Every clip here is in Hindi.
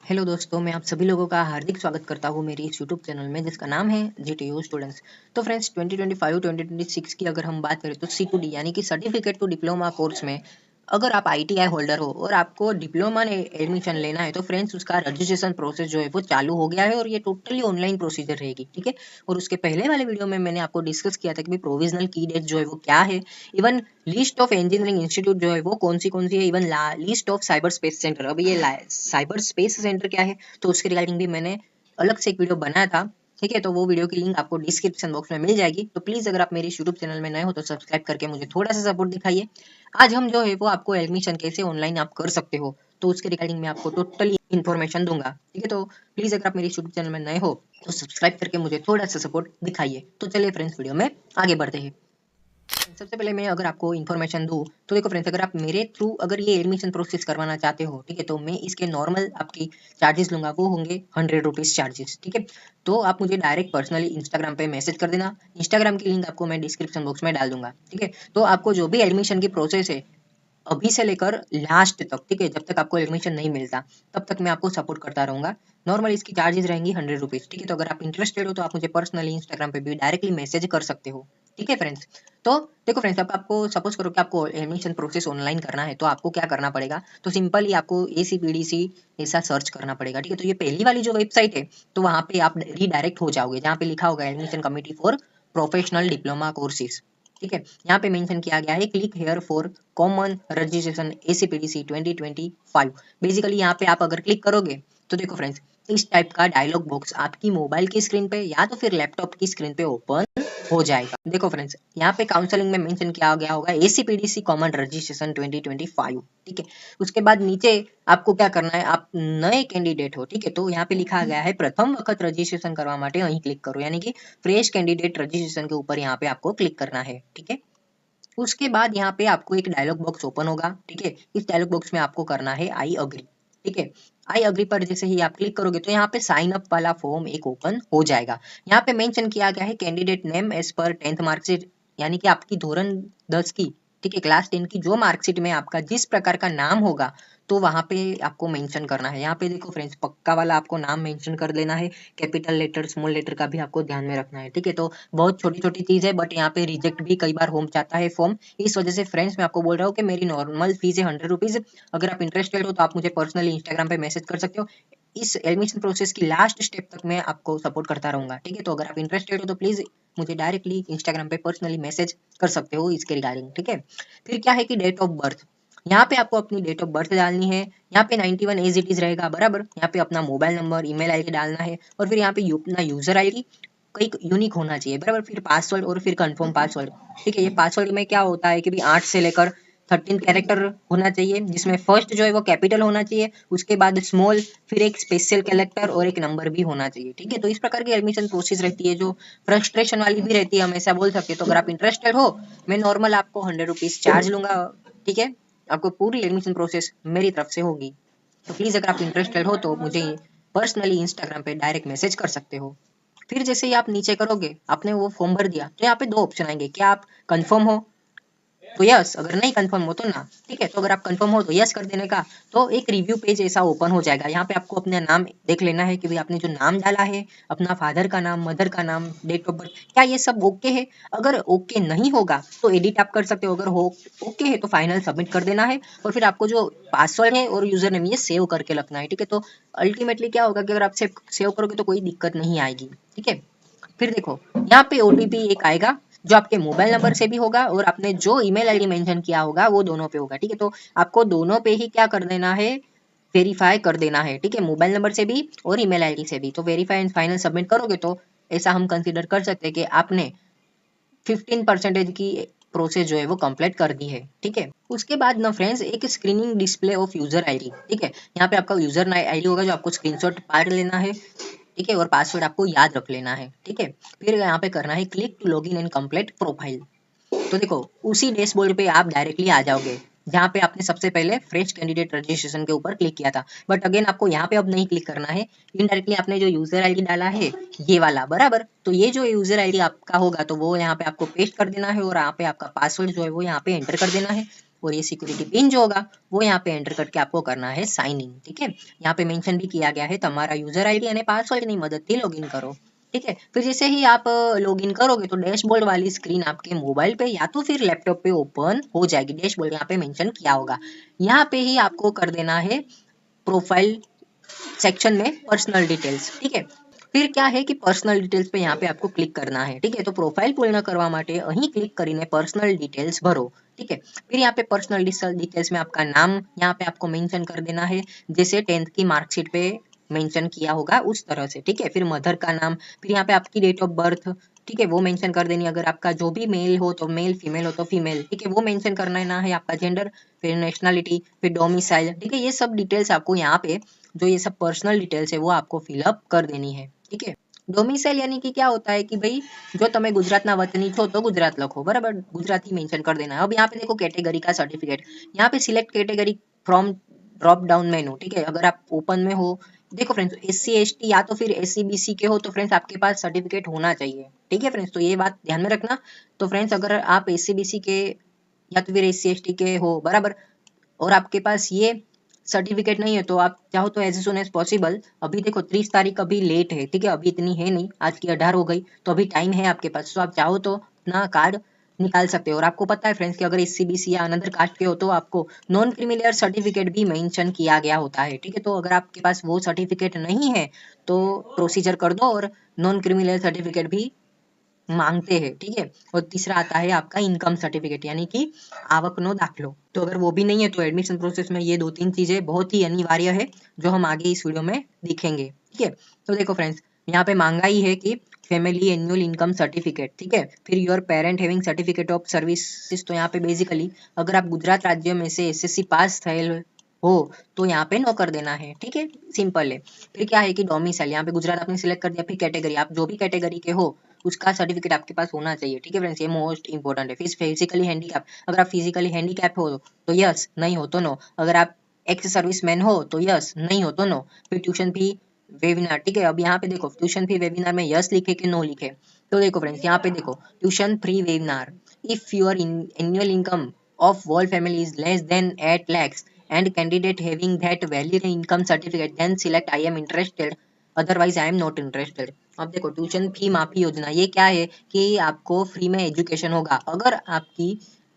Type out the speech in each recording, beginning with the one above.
हेलो दोस्तों, मैं आप सभी लोगों का हार्दिक स्वागत करता हूँ मेरी इस यूट्यूब चैनल में जिसका नाम है जीटीयू स्टूडेंट्स। तो फ्रेंड्स 2025-2026 की अगर हम बात करें तो C2D यानी कि सर्टिफिकेट टू डिप्लोमा कोर्स में अगर आप ITI होल्डर हो और आपको डिप्लोमा में एडमिशन लेना है तो फ्रेंड्स उसका रजिस्ट्रेशन प्रोसेस जो है वो चालू हो गया है और ये टोटली ऑनलाइन प्रोसीजर रहेगी, ठीक है। और उसके पहले वाले वीडियो में मैंने आपको डिस्कस किया था कि प्रोविजनल की डेट जो है वो क्या है, even list of engineering institute जो है वो कौन सी है, even list of cyber space centre. अब ये साइबर स्पेस सेंटर क्या है तो उसके रिगार्डिंग भी मैंने अलग से एक वीडियो बनाया था, ठीक है। तो वो वीडियो की लिंक आपको डिस्क्रिप्शन बॉक्स में मिल जाएगी। तो प्लीज अगर आप मेरे यूट्यूब चैनल में नए हो तो सब्सक्राइब करके मुझे थोड़ा सा सपोर्ट दिखाइए। आज हम जो है वो आपको एडमिशन कैसे ऑनलाइन आप कर सकते हो तो उसके रिगार्डिंग मैं आपको टोटली इन्फॉर्मेशन दूंगा, ठीक है। तो प्लीज अगर आप मेरे यूट्यूब चैनल में नए हो तो सब्सक्राइब करके मुझे थोड़ा सा सपोर्ट दिखाइए। तो चलिए फ्रेंड्स, वीडियो में आगे बढ़ते हैं। सबसे पहले मैं अगर आपको इन्फॉर्मेशन दूं तो देखो फ्रेंड्स, अगर आप मेरे थ्रू अगर ये एडमिशन प्रोसेस करवाना चाहते हो, ठीक है, तो मैं इसके नॉर्मल आपकी चार्जेस लूंगा, वो होंगे 100 रुपीज चार्जेस, ठीक है। तो आप मुझे डायरेक्ट पर्सनली इंस्टाग्राम पे मैसेज कर देना। इंस्टाग्राम की लिंक आपको मैं डिस्क्रिप्शन बॉक्स में डाल दूंगा, ठीक है। तो आपको जो भी एडमिशन की प्रोसेस है अभी से लेकर लास्ट तक, ठीक है, जब तक आपको एडमिशन नहीं मिलता तब तक मैं आपको सपोर्ट करता रहूंगा। नॉर्मल इसकी चार्जेस रहेंगी 100 रुपीज, ठीक है। तो अगर आप इंटरेस्टेड हो तो आप मुझे पर्सनली इंस्टाग्राम पे भी डायरेक्टली मैसेज कर सकते हो, ठीक है फ्रेंड्स। तो देखो फ्रेंड्स, अब आपको सपोज करो कि आपको एडमिशन प्रोसेस ऑनलाइन करना है तो आपको क्या करना पड़ेगा, तो सिंपली आपको ACPDC ऐसा सर्च करना पड़ेगा, ठीक है। तो ये पहली वाली जो वेबसाइट है तो वहां पे आप रीडायरेक्ट हो जाओगे जहाँ पे लिखा होगा admission committee for professional diploma courses, ठीक है। यहाँ पे मेंशन किया गया है click here for common registration ACPDC 2025। Basically यहाँ पे आप अगर क्लिक करोगे तो देखो फ्रेंड्स, इस टाइप का डायलॉग बॉक्स आपकी मोबाइल की स्क्रीन पे या तो फिर लैपटॉप की स्क्रीन पे ओपन हो जाएगा। देखो फ्रेंड्स, यहाँ पे काउंसलिंग में मेंशन किया गया होगा ACPDC कॉमन रजिस्ट्रेशन 2025, ठीक है। उसके बाद नीचे आपको क्या करना है, आप नए कैंडिडेट हो, ठीक है, तो यहाँ पे लिखा गया है प्रथम वक्त रजिस्ट्रेशन करवा माटे અહીં क्लिक करो, यानी कि फ्रेश कैंडिडेट रजिस्ट्रेशन के ऊपर यहाँ पे आपको क्लिक करना है, ठीक है। उसके बाद यहाँ पे आपको एक डायलॉग बॉक्स ओपन होगा, ठीक है। इस डायलॉग बॉक्स में आपको करना है आई अग्री, ठीक है। आई अग्री पर जैसे ही आप क्लिक करोगे तो यहाँ पे साइन अप वाला फॉर्म एक ओपन हो जाएगा। यहाँ पे मेंशन किया गया है candidate name as per 10th marksheet, यानी कि आपकी धोरण 10 की, ठीक है, क्लास 10 की जो मार्कशीट में आपका जिस प्रकार का नाम होगा तो वहां पे आपको मेंशन करना है। यहाँ पे देखो फ्रेंड्स, पक्का वाला आपको नाम मेंशन कर देना है, कैपिटल लेटर स्मॉल लेटर का भी आपको ध्यान में रखना है, ठीक है। तो बहुत छोटी छोटी चीज है बट यहाँ पे रिजेक्ट भी कई बार हो जाता है फॉर्म। इस वजह से फ्रेंड्स मैं आपको बोल रहा हूँ कि मेरी नॉर्मल फीस है 100 रुपीज। अगर आप इंटरेस्टेड हो तो आप मुझे पर्सनली इंस्टाग्राम पे मैसेज कर सकते हो। इस एडमिशन प्रोसेस की लास्ट स्टेप तक मैं आपको सपोर्ट करता रहूंगा, ठीक है। तो अगर आप इंटरेस्टेड हो तो प्लीज मुझे डायरेक्टली इंस्टाग्राम पे पर्सनली मैसेज कर सकते हो इसके रिगार्डिंग, ठीक है। फिर क्या है कि डेट ऑफ बर्थ, यहाँ पे आपको अपनी डेट ऑफ बर्थ डालनी है। यहाँ पे 91 एज इट इज रहेगा, बराबर। यहाँ पे अपना मोबाइल नंबर ईमेल आईडी डालना है और फिर यहाँ पे अपना यूजर आईडी एक यूनिक होना चाहिए, बराबर। फिर पासवर्ड और फिर कंफर्म पासवर्ड, ठीक है। ये पासवर्ड में क्या होता है कि भी 8 से लेकर 13 कैरेक्टर होना चाहिए, जिसमें फर्स्ट जो है वो कैपिटल होना चाहिए, उसके बाद स्मॉल, फिर एक स्पेशल कैरेक्टर और एक नंबर भी होना चाहिए, ठीक है। तो इस प्रकार की एडमिशन प्रोसेस रहती है जो फ्रस्ट्रेशन वाली भी रहती है, हमेशा बोल सकते हैं। तो अगर आप इंटरेस्टेड हो, मैं नॉर्मल आपको 100 रुपीज चार्ज लूंगा, ठीक है। आपको पूरी एडमिशन प्रोसेस मेरी तरफ से होगी। तो प्लीज अगर आप इंटरेस्टेड हो तो मुझे पर्सनली इंस्टाग्राम पे डायरेक्ट मैसेज कर सकते हो। फिर जैसे ही आप नीचे करोगे, आपने वो फॉर्म भर दिया तो यहाँ पे दो ऑप्शन आएंगे, क्या आप कंफर्म हो तो यस, अगर नहीं कंफर्म हो तो ना, ठीक है। तो अगर आप कंफर्म हो तो यस कर देने का, तो एक रिव्यू पेज ऐसा ओपन हो जाएगा। यहाँ पे आपको अपना नाम देख लेना है कि भाई आपने जो नाम डाला है, अपना फादर का नाम, मदर का नाम, डेट ऑफ बर्थ, क्या ये सब ओके है। अगर ओके नहीं होगा तो एडिट आप कर सकते हो, अगर हो ओके है तो फाइनल सबमिट कर देना है। और फिर आपको जो पासवर्ड है और यूजर नेम ये सेव करके रखना है, ठीक है। तो अल्टीमेटली क्या होगा कि अगर आप सेव करोगे तो कोई दिक्कत नहीं आएगी, ठीक है। फिर देखो, यहाँ पे OTP एक आएगा जो आपके मोबाइल नंबर से भी होगा और आपने जो ईमेल आईडी मेंशन किया होगा वो दोनों पे होगा, ठीक है। तो आपको दोनों पे ही क्या कर देना है, वेरीफाई कर देना है, ठीक है, मोबाइल नंबर से भी और ईमेल आईडी से भी। तो वेरीफाई एंड फाइनल सबमिट करोगे तो ऐसा हम कंसीडर कर सकते हैं कि आपने 15% की प्रोसेस जो है वो कंप्लीट कर दी है, ठीक है। उसके बाद ना फ्रेंड्स, एक screening display of user ID, ठीक है। यहाँ पे आपका यूजर आईडी होगा जो आपको स्क्रीनशॉट पार लेना है, ठीक है, और पासवर्ड आपको याद रख लेना है, ठीक है। फिर यहाँ पे करना है click to login and complete profile. तो देखो, उसी डैशबोर्ड पे आप डायरेक्टली आ जाओगे जहाँ पे आपने सबसे पहले फ्रेश कैंडिडेट रजिस्ट्रेशन के ऊपर क्लिक किया था। बट अगेन आपको यहाँ पे अब नहीं क्लिक करना है, इनडायरेक्टली आपने जो यूजर आईडी डाला है ये वाला, बराबर। तो ये जो यूजर आईडी आपका होगा तो वो यहाँ पे आपको पेस्ट कर देना है और यहाँ पे आपका पासवर्ड जो है वो यहाँ पे एंटर कर देना है। और ये सिक्योरिटी पिन जो होगा वो यहाँ पे एंटर करके आपको करना है साइन इन। ठीक है, यहाँ पे मेंशन भी किया गया है તમારા यूजर आईडी અને પાસવર્ડની મદદથી लॉगिन करो। ठीक है, फिर जैसे ही आप लॉगिन करोगे तो डैशबोर्ड वाली स्क्रीन आपके मोबाइल पे या तो फिर लैपटॉप पे ओपन हो जाएगी। डैशबोर्ड यहाँ पे मेंशन किया होगा, यहाँ पे ही आपको कर देना है प्रोफाइल सेक्शन में पर्सनल डिटेल्स। ठीक है, फिर क्या है कि पर्सनल डिटेल्स पे यहाँ पे आपको क्लिक करना है। ठीक है, तो प्रोफाइल पूर्ण करवा માટે અહીં ક્લિક કરીને पर्सनल डिटेल्स भरो। ठीक है, फिर यहाँ पे पर्सनल डिटेल्स में आपका नाम यहाँ पे आपको मेंशन कर देना है, जैसे 10th की मार्कशीट पे मेंशन किया होगा उस तरह से। ठीक है, फिर मदर का नाम, फिर यहाँ पे आपकी डेट ऑफ बर्थ, ठीक है, वो मेंशन कर देनी। अगर आपका जो भी मेल हो तो मेल, फीमेल हो तो फीमेल। ठीक है, वो मेंशन करना है। आपका जेंडर, फिर नेशनलिटी, फिर डोमिसाइल। ठीक है, ये सब डिटेल्स आपको यहाँ पे जो ये सब पर्सनल डिटेल्स है वो आपको फिलअप कर देनी है। ठीक है, डोमिसाइल यानी कि क्या होता है कि भाई जो તમે ગુજરાતના વતની છો તો ગુજરાત લખો, બરાબર, ગુજરાતી मेंशन कर देना है। अब यहाँ पे देखो कैटेगरी का सर्टिफिकेट, यहाँ पे select category from drop down menu. ठीक है, अगर आप ओपन में हो, देखो फ्रेंड्स SC ST या तो फिर SC BC के हो तो फ्रेंड्स आपके पास सर्टिफिकेट होना चाहिए। ठीक है फ्रेंड्स, तो ये बात ध्यान में रखना। तो फ्रेंड्स अगर आप SC BC के या तो फिर SC ST के हो, बराबर, और आपके पास ये सर्टिफिकेट नहीं है तो आप चाहो तो एज सुन एज पॉसिबल, अभी देखो 30 तारीख अभी लेट है। ठीक है, अभी इतनी है नहीं, आज की 18 हो गई तो अभी टाइम है आपके पास, तो आप चाहो तो अपना कार्ड निकाल सकते हो। और आपको पता है फ्रेंड्स कि अगर SC BC या अनदर कास्ट के हो तो आपको नॉन क्रिमिनल सर्टिफिकेट भी मेंशन किया गया होता है। ठीक है, तो अगर आपके पास वो सर्टिफिकेट नहीं है तो प्रोसीजर कर दो और नॉन क्रिमिनल सर्टिफिकेट भी मांगते हैं। ठीक है, और तीसरा आता है आपका इनकम सर्टिफिकेट यानी कि आवकनो दाखलो। तो अगर वो भी नहीं है तो एडमिशन प्रोसेस में ये 2-3 चीजें बहुत ही अनिवार्य है जो हम आगे इस वीडियो में दिखेंगे। ठीक है, तो देखो फ्रेंड्स यहाँ पे मांगा ही है कि फैमिली एनुअल इनकम सर्टिफिकेट। ठीक है, फिर your parent having certificate of services. तो यहाँ पे बेसिकली अगर आप गुजरात राज्य में से SSC पास थયેલ हो तो यहाँ पे नो कर देना है। ठीक है, सिंपल है। फिर क्या है कि डोमिसाइल, यहाँ पे गुजरात आपने सिलेक्ट कर दिया। फिर कैटेगरी, आप जो भी कैटेगरी के हो उसका सर्टिफिकेट आपके पास होना चाहिए। ठीक है फ्रेंड्स, ये मोस्ट इंपॉर्टेंट है। फिर फिजिकली हैंडीकैप, अगर आप फिजिकली हैंडीकैप हो तो यस, नहीं हो तो नो। अगर आप एक्स सर्विसमैन हो तो यस, नहीं हो तो नो। फिर ट्यूशन फी वेबिनार। ठीक है, अब यहाँ पे देखो ट्यूशन फी वेबिनार में यस लिखे कि नो लिखे। तो देखो फ्रेंड्स यहाँ पे देखो tuition free webinar, if your annual income of whole family is less than 8 lakhs and candidate having that valid income certificate then select I am interested, otherwise I am not interested। अब देखो ट्यूशन फी माफी योजना, ये क्या है कि आपको फ्री में एजुकेशन होगा अगर आपकी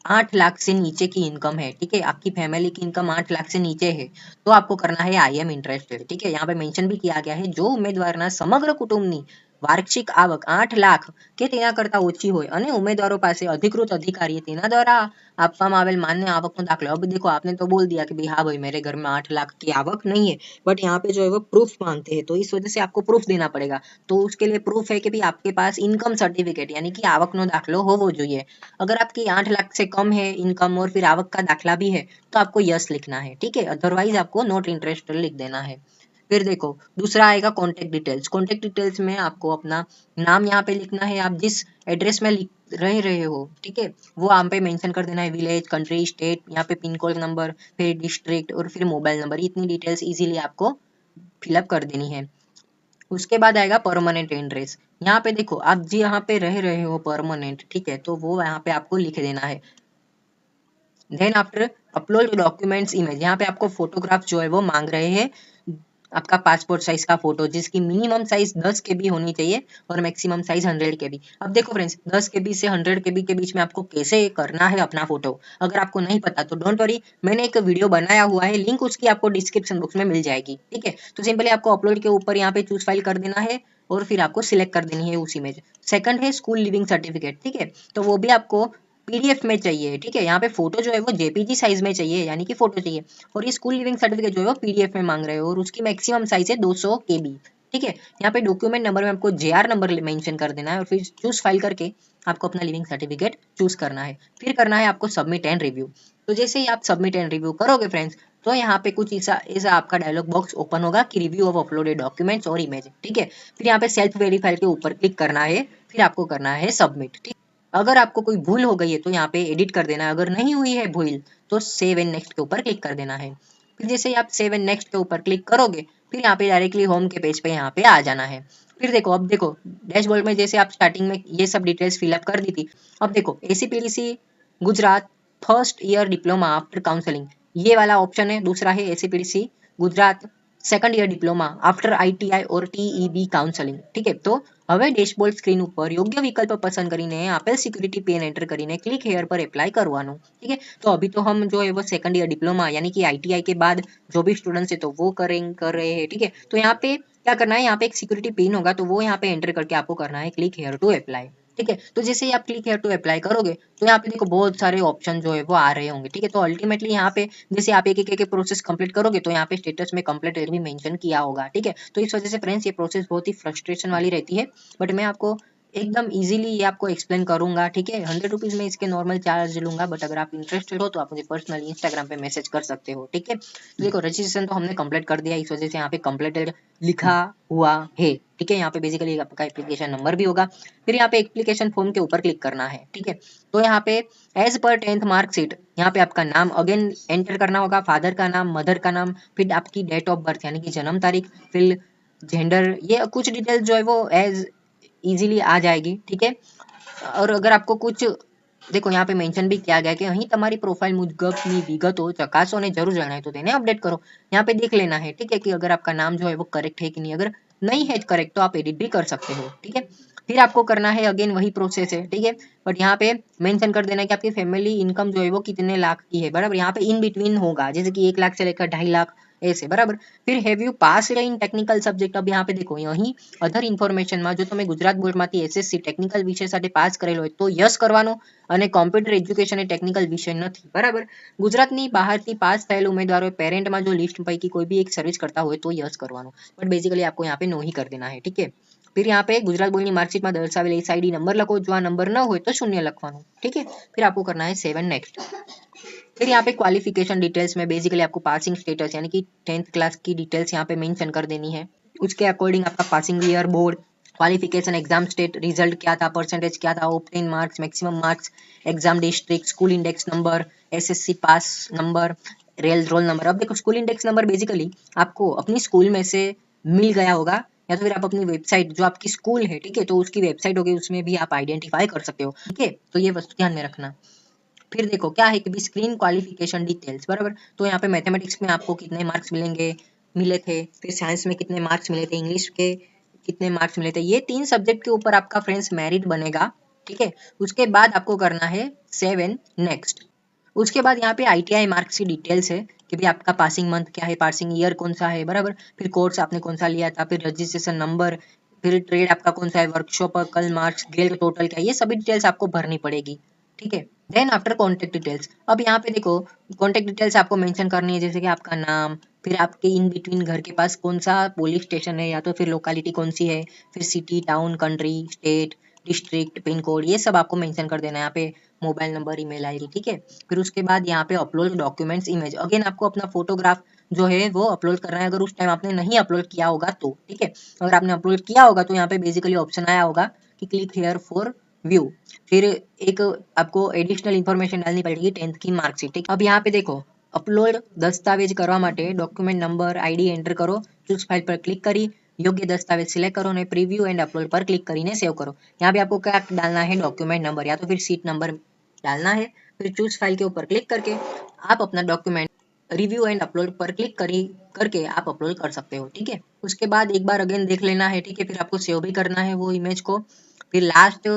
8 लाख से नीचे की इनकम है। ठीक है, आपकी फैमिली की इनकम 8 लाख से नीचे है तो आपको करना है आई एम इंटरेस्टेड। ठीक है, यहाँ पे मेंशन भी किया गया है जो उम्मीदवाરના સમગ્ર કુટુંબની વાર્ષિક આવક 8 લાખ કે તેના કરતા ઓછી હોય અને ઉમેદવારો પાસે અધિકૃત અધિકારીએ તેના દ્વારા આપવામાં આવેલ માન્ય આવકનો દાખલો। अब देखो आपने तो बोल दिया कि भाई हाँ भाई मेरे घर में 8 लाख की आवक नहीं है, बट यहाँ पे जो है वो प्रूफ मांगते हैं तो इस वजह से आपको प्रूफ देना पड़ेगा। तो उसके लिए प्रूफ है कि भाई आपके पास इनकम सर्टिफिकेट यानी कि आवकनो दाखलो होवो જોઈએ। अगर आपकी 8 लाख से कम है इनकम और फिर आवक का दाखला भी है तो आपको यस लिखना है। ठीक है, अदरवाइज आपको नॉट इंटरेस्टेड लिख देना है। फिर देखो दूसरा आएगा कॉन्टेक्ट डिटेल्स। कॉन्टेक्ट डिटेल्स में आपको अपना नाम यहाँ पे लिखना है, आप जिस एड्रेस में रहे हो। ठीक है, वो आप पे मेंशन कर देना है, विलेज, कंट्री, स्टेट, यहाँ पे पिन कोड नंबर, फिर डिस्ट्रिक्ट और फिर मोबाइल नंबर। इतनी डिटेल्स इजीली आपको फिलअप कर देनी है। उसके बाद आएगा परमानेंट एड्रेस। यहाँ पे देखो आप जी यहाँ पे रहे हो परमानेंट, ठीक है, तो वो यहाँ पे आपको लिख देना है। Then after upload documents image, यहाँ पे आपको फोटोग्राफ जो है वो मांग रहे हैं, आपका पासपोर्ट साइज का फोटो जिसकी मिनिमम साइज 10 KB होनी चाहिए और मैक्सिमम साइज 100 KB। अब देखो फ्रेंड्स 10 KB से 100 KB के बीच में आपको कैसे करना है अपना फोटो, अगर आपको नहीं पता तो डोंट वरी, मैंने एक वीडियो बनाया हुआ है, लिंक उसकी आपको डिस्क्रिप्शन बॉक्स में मिल जाएगी। ठीक है, तो सिंपली आपको अपलोड के ऊपर यहाँ पे चूज फाइल कर देना है और फिर आपको सिलेक्ट कर देनी है उस इमेज। सेकंड है स्कूल लिविंग सर्टिफिकेट। ठीक है, तो वो भी आपको PDF में चाहिए। ठीक है, यहाँ पे फोटो जो है वो JPG साइज में चाहिए यानी कि फोटो चाहिए, और ये स्कूल लिविंग सर्टिफिकेट जो है वो PDF में मांग रहे हो और उसकी मैक्सिमम साइज है 200 KB। ठीक है, यहाँ पे डॉक्यूमेंट नंबर में आपको JR नंबर मेंशन कर देना है और फिर चूज फाइल करके आपको अपना लिविंग सर्टिफिकेट चूज करना है। फिर करना है आपको सबमिट एंड रिव्यू। तो जैसे ही आप सबमिट एंड रिव्यू करोगे फ्रेंड्स तो यहाँ पे कुछ ऐसा आपका डायलॉग बॉक्स ओपन होगा कि रिव्यू ऑफ अपलोडेड डॉक्यूमेंट्स और इमेज। ठीक है, फिर यहाँ पे सेल्फ वेरीफाई के ऊपर क्लिक करना है, फिर आपको करना है सबमिट। ठीक, अगर आपको कोई भूल हो गई है तो यहाँ पे एडिट कर देना है, अगर नहीं हुई है भूल तो सेव एंड नेक्स्ट के ऊपर क्लिक कर देना है। फिर जैसे ही आप सेव एंड नेक्स्ट के ऊपर क्लिक करोगे फिर यहाँ पे डायरेक्टली होम के पेज पे यहाँ पे आ जाना है। फिर देखो अब देखो डैशबोर्ड में जैसे आप स्टार्टिंग में ये सब डिटेल्स फिलअप कर दी थी, अब देखो ACPDC Gujarat first year diploma after counselling, ये वाला ऑप्शन है। दूसरा है SAPDC Gujarat second year diploma after ITI और टीईबी काउंसलिंग। ठीक है, तो હવે ડેશબોર્ડ સ્ક્રીન ઉપર યોગ્ય વિકલ્પ પસંદ કરીને આપેલ સિક્યુરિટી પિન એન્ટર કરીને ક્લિક હેयर पर अप्लाई करवानो। ठीक है, तो अभी तो हम जो है वो सेकंड ईयर डिप्लोमा यानी कि आईटीआई के बाद जो भी स्टूडेंट्स है तो वो कर रहे हैं। ठीक है, तो यहाँ पे क्या करना है, यहाँ पे एक सिक्योरिटी पिन होगा तो वो यहाँ पे एंटर करके आपको करना है क्लिक हेयर टू अप्लाई। ठीक है, तो जैसे ही आप क्लिक हेयर टू अप्लाई करोगे तो यहाँ पे देखो बहुत सारे ऑप्शन जो है वो आ रहे होंगे। ठीक है, तो अल्टीमेटली यहाँ पे जैसे आप एक प्रोसेस कंप्लीट करोगे तो यहाँ पे स्टेटस में कंप्लीटेड भी मेंशन किया होगा। ठीक है, तो इस वजह से फ्रेंड्स ये प्रोसेस बहुत ही फ्रस्ट्रेशन वाली रहती है, बट मैं आपको एकदम इजीली ये आपको एक्सप्लेन करूंगा। ठीक है, 100 रुपीज में इसके नॉर्मल चार्ज लूंगा, बट अगर आप इंटरेस्टेड हो तो आप मुझे पर्सनली इंस्टाग्राम पे मैसेज कर सकते हो। ठीक है, तो देखो रजिस्ट्रेशन तो हमने कंप्लीट कर दिया, इस वजह से यहाँ पे कंप्लीटेड लिखा हुआ है। ठीक है, यहाँ पे बेसिकली आपका एप्लीकेशन नंबर भी होगा। फिर यहाँ पे एप्लीकेशन फॉर्म के ऊपर क्लिक करना है। ठीक है, तो यहाँ पे एज पर 10th मार्कशीट यहाँ पे आपका नाम अगेन एंटर करना होगा, फादर का नाम, मदर का नाम, फिर आपकी डेट ऑफ बर्थ यानी कि जन्म तारीख, फिर जेंडर, ये कुछ डिटेल्स जो है वो एज इजीली आ जाएगी। ठीक है, और अगर आपको कुछ देखो यहाँ पे मेंशन भी किया गया है कि અહીં તમારી પ્રોફાઇલ મુજબની વિગતો ચકાસો અને જરૂર જણાય તો તેને अपडेट करो। यहाँ पे देख लेना है। ठीक है, कि अगर आपका नाम जो है वो करेक्ट है कि नहीं, अगर नहीं है करेक्ट तो आप एडिट भी कर सकते हो। ठीक है, फिर आपको करना है अगेन वही प्रोसेस है। ठीक है, बट यहाँ पे मेंशन कर देना है कि आपकी फैमिली इनकम जो है वो कितने लाख की है। बराबर, यहाँ पे इन बिटवीन होगा, जैसे कि 1 लाख से लेकर 2.5 लाख ऐसे। बराबर, फिर have you passed in technical subject, अब यहाँ पे देखो यही અધર ઇન્ફોર્મેશનમાં જો તમે ગુજરાત બોર્ડમાંથી એસએસસી ટેકનિકલ વિષય સાથે પાસ કરેલો હોય તો યસ કરવાનો, અને કોમ્પ્યુટર એજ્યુકેશન એ ટેકનિકલ વિષય નથી। બરાબર, ગુજરાતની બહારથી પાસ થયેલ ઉમેદવારોએ પેરેન્ટમાં જો લિસ્ટ પૈકી કોઈ भी एक सर्विस करता હોય तो यस करવાનો, बट बेसिकली आपको यहाँ पे नो ही कर देना है। ठीक है, फिर यहाँ पे गुजरात बोर्ड की मार्कशीट में दर्शावेल एसआईडी नंबर लखो, जो आ नंबर न हो तो 0 लखवानो। ठीक है, फिर आपको करना है 7 नेक्स्ट। फिर यहाँ पे क्वालिफिकेशन डिटेल्स में बेसिकली आपको पासिंग स्टेटस यानी कि 10th क्लास की डिटेल्स यहाँ पे मेंशन कर देनी है। उसके अकॉर्डिंग आपका passing year, board qualification, exam state, result क्या था, परसेंटेज क्या था, obtain marks, maximum marks, exam district, school index number, SSC pass number, roll number. अब देखो स्कूल इंडेक्स नंबर बेसिकली आपको अपनी स्कूल में से मिल गया होगा, या तो फिर आप अपनी वेबसाइट जो आपकी स्कूल है, ठीक है, तो उसकी वेबसाइट होगी, उसमें भी आप आइडेंटिफाई कर सकते हो। ठीक है, तो ये वस्तु ध्यान में रखना। फिर देखो क्या है कि भी स्क्रीन क्वालिफिकेशन डिटेल्स। बराबर, तो यहाँ पे मैथमेटिक्स में आपको कितने मार्क्स मिले थे, फिर साइंस में कितने मार्क्स मिले थे, इंग्लिश के कितने मार्क्स मिले थे, ये 3 सब्जेक्ट के ऊपर आपका फ्रेंड्स मेरिट बनेगा। ठीक है, उसके बाद आपको करना है 7 नेक्स्ट। उसके बाद यहाँ पे आईटीआई मार्क्स की डिटेल्स है कि भाई आपका पासिंग मंथ क्या है, पासिंग ईयर कौन सा है। बराबर, फिर कोर्स आपने कौन सा लिया था, फिर रजिस्ट्रेशन नंबर, फिर ट्रेड आपका कौन सा है, वर्कशॉप, कल मार्क्स, ग्रेड टोटल क्या है, ये सभी डिटेल्स आपको भरनी पड़ेगी। ठीक है, देन आफ्टर कॉन्टेक्ट डिटेल्स, अब यहाँ पे देखो कॉन्टेक्ट डिटेल्स आपको मेंशन करनी है, जैसे कि आपका नाम, फिर आपके इन बिटवीन घर के पास कौन सा पुलिस स्टेशन है या तो फिर लोकेलिटी कौन सी है, फिर city, town, country, state, district, pin code, ये सब आपको मेंशन कर देना है। यहाँ पे मोबाइल नंबर, ईमेल आईडी। ठीक है, फिर उसके बाद यहाँ पे अपलोड डॉक्यूमेंट्स, इमेज, अगेन आपको अपना फोटोग्राफ जो है वो अपलोड करना है, अगर उस टाइम आपने नहीं अपलोड किया होगा तो। ठीक है, अगर आपने अपलोड किया होगा तो यहाँ पे बेसिकली ऑप्शन आया होगा कि क्लिक हेयर फॉर व्यू, फिर एक आपको एडिशनल इन्फॉर्मेशन डालनी पड़ेगी 10th की मार्कशीट। ठीक, अब यहाँ पे देखो अपलोड दस्तावेज करवा માટે डॉक्यूमेंट नंबर, आईडी एंटर करो, चूज फाइल पर क्लिक करी, योग्य दस्तावेज सिलेक्ट करो ने प्रीव्यू एंड अपलोड पर क्लिक કરીને सेव करो। यहाँ पे आपको क्या डालना है, डॉक्यूमेंट नंबर या तो फिर सीट नंबर डालना है, फिर चूज फाइल के ऊपर क्लिक करके आप अपना डॉक्यूमेंट रिव्यू एंड अपलोड पर क्लिक करके आप अपलोड कर सकते हो। ठीक है, उसके बाद एक बार अगेन देख लेना है। ठीक है, फिर आपको सेव भी करना है वो इमेज को। फिर लास्ट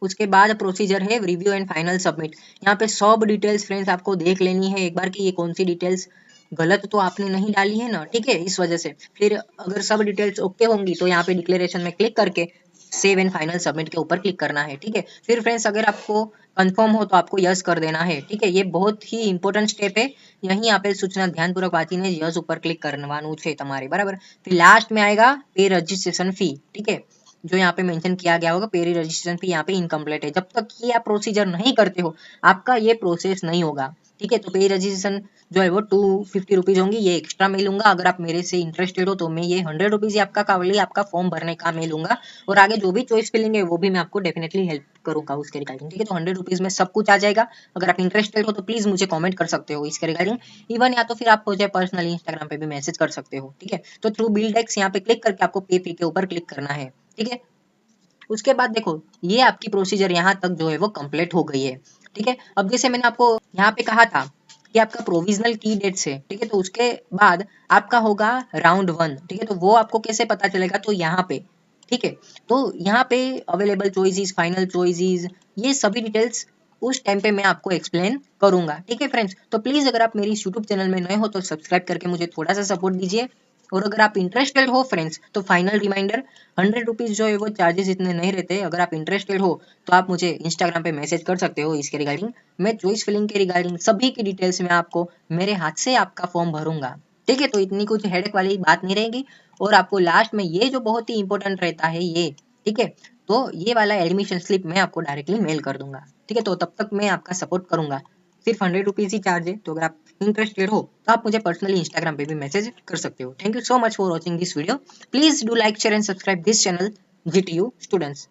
उसके बाद प्रोसीजर है रिव्यू एंड फाइनल सबमिट। यहाँ पे सब डिटेल्स फ्रेंड्स आपको देख लेनी है एक बार कि ये कौन सी डिटेल्स गलत तो आपने नहीं डाली है ना। ठीक है, इस वजह से फिर अगर सब डिटेल्स ओके होंगी तो यहाँ पे डिक्लेरेशन में क्लिक करके सेव एंड फाइनल सबमिट के ऊपर क्लिक करना है। ठीक है, फिर फ्रेंड्स अगर आपको कंफर्म हो तो आपको यस कर देना है। ठीक है, ये बहुत ही इंपॉर्टेंट स्टेप है, यहीं आपे सूचना ध्यानपूर्वक वांचीने यस ऊपर क्लिक करवानुं છે તમારે। बराबर, फिर लास्ट में आएगा पे रजिस्ट्रेशन फी। ठीक है, जो यहाँ पे मेंशन किया गया होगा, पेरी रजिस्ट्रेशन फी यहाँ पे इनकम्प्लीट है, जब तक ये आप प्रोसीजर नहीं करते हो आपका ये प्रोसेस नहीं होगा। ठीक है, तो पे रजिस्ट्रेशन जो है वो 250 रुपीज होंगी, ये एक्स्ट्रा मैं लूंगा। अगर आप मेरे से इंटरेस्टेड हो तो मैं ये 100 रुपीज आपका कावली आपका फॉर्म भरने का मैं लूंगा, और आगे जो भी चॉइस फिलिंग है वो भी मैं आपको डेफिनेटली हेल्प करूंगा उसके रिगार्डिंग। ठीक है, तो 100 रुपीज में सब कुछ आ जाएगा। अगर आप इंटरेस्टेड हो तो प्लीज मुझे कमेंट कर सकते हो इसके रिगार्डिंग, इवन या तो फिर आप मुझे पर्सनली इंस्टाग्राम पे भी मैसेज कर सकते हो। ठीक है, तो थ्रू बिल्डेक्स यहाँ पे क्लिक करके आपको पे के ऊपर क्लिक करना है। ठीक है, उसके बाद देखो ये आपकी प्रोसीजर यहाँ तक जो है वो कंप्लीट हो गई है। ठीक है। अब जैसे मैंने आपको यहाँ पे कहा था कि आपका प्रोविजनल की डेट्स है, ठीक है, तो उसके बाद आपका होगा राउंड 1, ठीक है, तो वो आपको कैसे पता चलेगा, तो यहाँ पे, ठीक है, तो यहाँ पे अवेलेबल चॉइसेस, फाइनल चॉइसेस, ये सभी डिटेल्स उस टाइम पे मैं आपको एक्सप्लेन करूंगा, ठीक है फ्रेंड्स। तो प्लीज अगर आप मेरी इस यूट्यूब चैनल में नए हो तो सब्सक्राइब करके मुझे थोड़ा सा सपोर्ट दीजिए, और अगर आप इंटरेस्टेड हो फ्रेंड्स तो फाइनल रिमाइंडर, 100 रुपीज जो है वो चार्जेस इतने नहीं रहते, अगर आप इंटरेस्टेड हो तो आप मुझे इंस्टाग्राम पे मैसेज कर सकते हो इसके रिगार्डिंग। मैं चॉइस फिलिंग के रिगार्डिंग सभी की डिटेल्स में आपको मेरे हाथ से आपका फॉर्म भरूंगा, ठीक है, तो इतनी कुछ हेडेक वाली बात नहीं रहेगी। और आपको लास्ट में ये जो बहुत ही इंपॉर्टेंट रहता है ये, ठीक है, तो ये वाला एडमिशन स्लिप मैं आपको डायरेक्टली मेल कर दूंगा, ठीक है, तो तब तक मैं आपका सपोर्ट करूंगा। सिर्फ 100 रुपीज ही चार्ज है, तो अगर आप इंटरेस्टेड हो तो आप मुझे पर्सनली इंस्टाग्राम पे भी मैसेज कर सकते हो। Thank you so much for watching this video. Please do like, share and subscribe this channel GTU students.